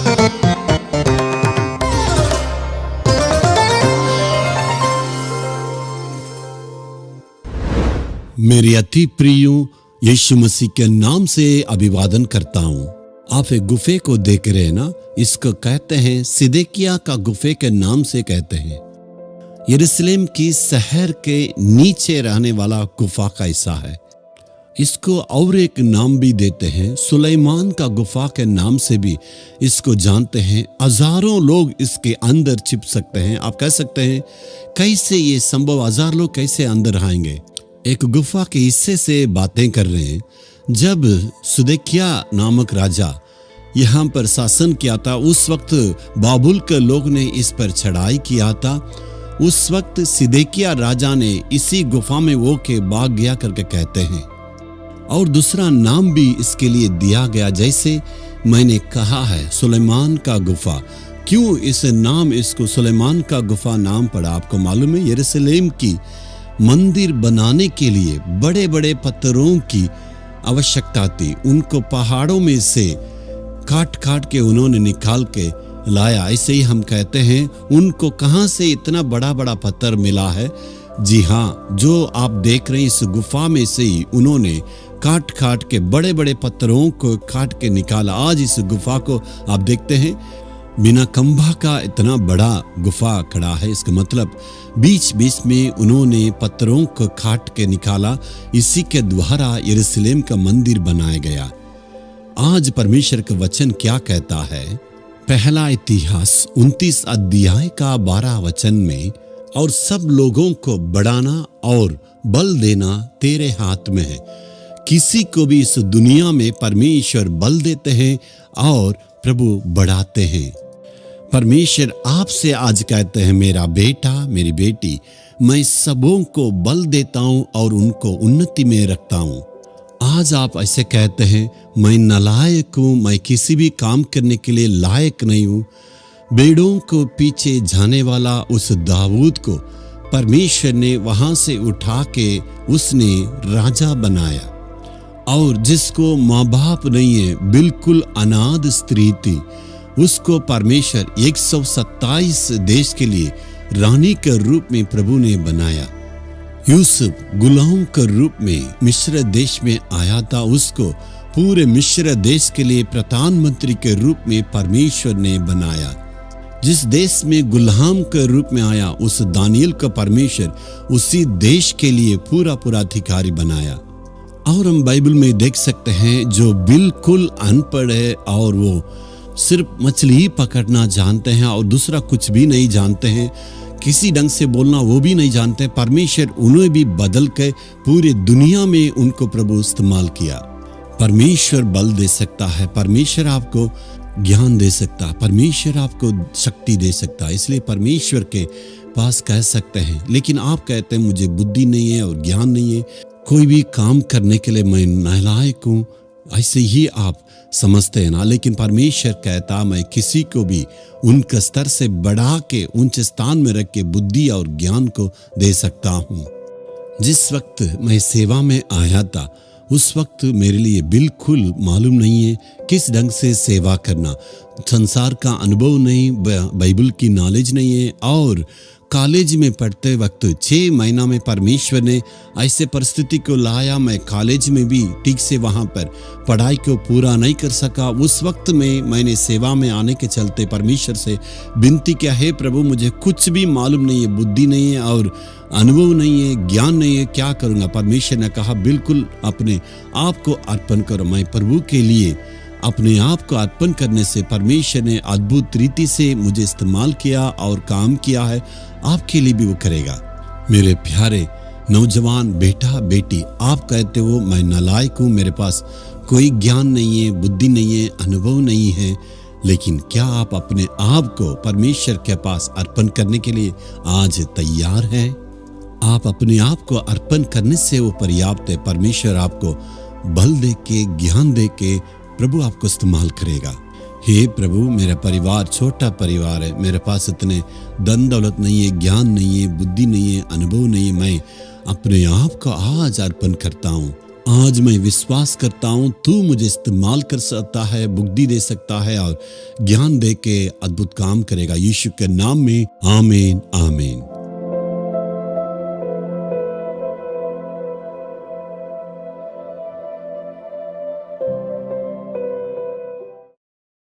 मेरे अति प्रियो, यीशु मसीह के नाम से अभिवादन करता हूँ। आप एक गुफे को देख रहे हैं ना, इसको कहते हैं सिदकिय्याह का गुफे के नाम से कहते हैं। यरूशलेम की शहर के नीचे रहने वाला गुफा का हिस्सा है। इसको और एक नाम भी देते हैं, सुलेमान का गुफा के नाम से भी इसको जानते हैं। हजारों लोग इसके अंदर छिप सकते हैं। आप कह सकते हैं कैसे ये संभव, हजार लोग कैसे अंदर आएंगे। एक गुफा के हिस्से से बातें कर रहे हैं। जब सिदकिय्याह नामक राजा यहाँ पर शासन किया था, उस वक्त बाबुल के लोग ने इस पर चढ़ाई किया था। उस वक्त सिदकिय्याह राजा ने इसी गुफा में वो के भाग गया करके कहते हैं। और दूसरा नाम भी इसके लिए दिया गया, जैसे मैंने कहा है सुलेमान का गुफा। क्यों इस नाम इसको सुलेमान का गुफा नाम पड़ा, आपको मालूम है? यरूशलेम की मंदिर बनाने के लिए बड़े बड़े पत्थरों की आवश्यकता थी। उनको पहाड़ों में से काट काट के उन्होंने निकाल के लाया। ऐसे ही हम कहते हैं उनको कहाँ से इतना बड़ा बड़ा पत्थर मिला है। जी हाँ, जो आप देख रहे हैं इस गुफा में से ही उन्होंने काट काट के बड़े बड़े पत्थरों को काट के निकाला। आज इस गुफा को आप देखते हैं, बिना खंभा का इतना बड़ा गुफा खड़ा है। इसका मतलब बीच बीच में उन्होंने पत्थरों को काट के निकाला। इसी के द्वारा यरूशलेम का मंदिर बनाया गया। आज परमेश्वर का वचन क्या कहता है? पहला इतिहास 29 अध्याय का 12 वचन में, और सब लोगों को बढ़ाना और बल देना तेरे हाथ में है। किसी को भी इस दुनिया में परमेश्वर बल देते हैं और प्रभु बढ़ाते हैं। परमेश्वर आपसे आज कहते हैं, मेरा बेटा मेरी बेटी, मैं सबों को बल देता हूं और उनको उन्नति में रखता हूं। आज आप ऐसे कहते हैं, मैं नालायक हूं, मैं किसी भी काम करने के लिए लायक नहीं हूं। भेड़ों को पीछे जाने वाला उस दाऊद को परमेश्वर ने वहां से उठा के उसने राजा बनाया। और जिसको माँ बाप नहीं है, बिल्कुल अनाथ स्त्री थी, उसको परमेश्वर 127 देश के लिए रानी के रूप में प्रभु ने बनाया। यूसुफ गुलाम के रूप में मिस्र देश में आया था, उसको पूरे मिस्र देश के लिए प्रधानमंत्री के रूप में परमेश्वर ने बनाया। जिस देश में गुलाम के रूप में आया, उस दानियल को परमेश्वर उसी देश के लिए पूरा पूरा अधिकारी बनाया। और हम बाइबल में देख सकते हैं, जो बिल्कुल अनपढ़ है और वो सिर्फ मछली ही पकड़ना जानते हैं और दूसरा कुछ भी नहीं जानते हैं, किसी ढंग से बोलना वो भी नहीं जानते, परमेश्वर उन्हें भी बदल के पूरी दुनिया में उनको प्रभु इस्तेमाल किया। परमेश्वर बल दे सकता है, परमेश्वर आपको ज्ञान दे सकता है, परमेश्वर आपको शक्ति दे सकता है। इसलिए परमेश्वर के पास कह सकते हैं। लेकिन आप कहते हैं मुझे बुद्धि नहीं है और ज्ञान नहीं है, कोई भी काम करने के लिए मैं नालायक हूँ, ऐसे ही आप समझते हैं ना। लेकिन परमेश्वर कहता, मैं किसी को भी उनके स्तर से बढ़ा के ऊंचे स्थान में रख के बुद्धि और ज्ञान को दे सकता हूँ। जिस वक्त मैं सेवा में आया था, उस वक्त मेरे लिए बिल्कुल मालूम नहीं है किस ढंग से सेवा करना। संसार का अनुभव नहीं, बाइबल की नॉलेज नहीं है। और कॉलेज में पढ़ते वक्त 6 महीना में परमेश्वर ने ऐसे परिस्थिति को लाया, मैं कॉलेज में भी ठीक से वहाँ पर पढ़ाई को पूरा नहीं कर सका। उस वक्त में मैंने सेवा में आने के चलते परमेश्वर से विनती किया, हे प्रभु मुझे कुछ भी मालूम नहीं है, बुद्धि नहीं है और अनुभव नहीं है, ज्ञान नहीं है, क्या करूँगा। परमेश्वर ने कहा, बिल्कुल अपने आप को अर्पण करो। मैं प्रभु के लिए अपने आप को अर्पण करने से परमेश्वर ने अद्भुत रीति से मुझे इस्तेमाल किया और काम किया है। आपके लिए भी वो करेगा। मेरे प्यारे नौजवान बेटा बेटी, आप कहते हो मैं नालायक हूँ, मेरे पास कोई ज्ञान नहीं है, बुद्धि नहीं है, अनुभव नहीं है। लेकिन क्या आप अपने आप को परमेश्वर के पास अर्पण करने के लिए आज तैयार हैं? आप अपने आप को अर्पण करने से वो पर्याप्त है। परमेश्वर आपको बल दे के, ज्ञान दे के प्रभु आपको इस्तेमाल करेगा। हे प्रभु, मेरा परिवार छोटा परिवार है, मेरे पास इतने धन दौलत नहीं है, ज्ञान नहीं है, बुद्धि नहीं है, अनुभव नहीं है। मैं अपने आप को आज अर्पण करता हूँ आज मैं विश्वास करता हूँ तू मुझे इस्तेमाल कर सकता है, बुद्धि दे सकता है और ज्ञान दे के अद्भुत काम करेगा। यीशु के नाम में आमीन आमीन।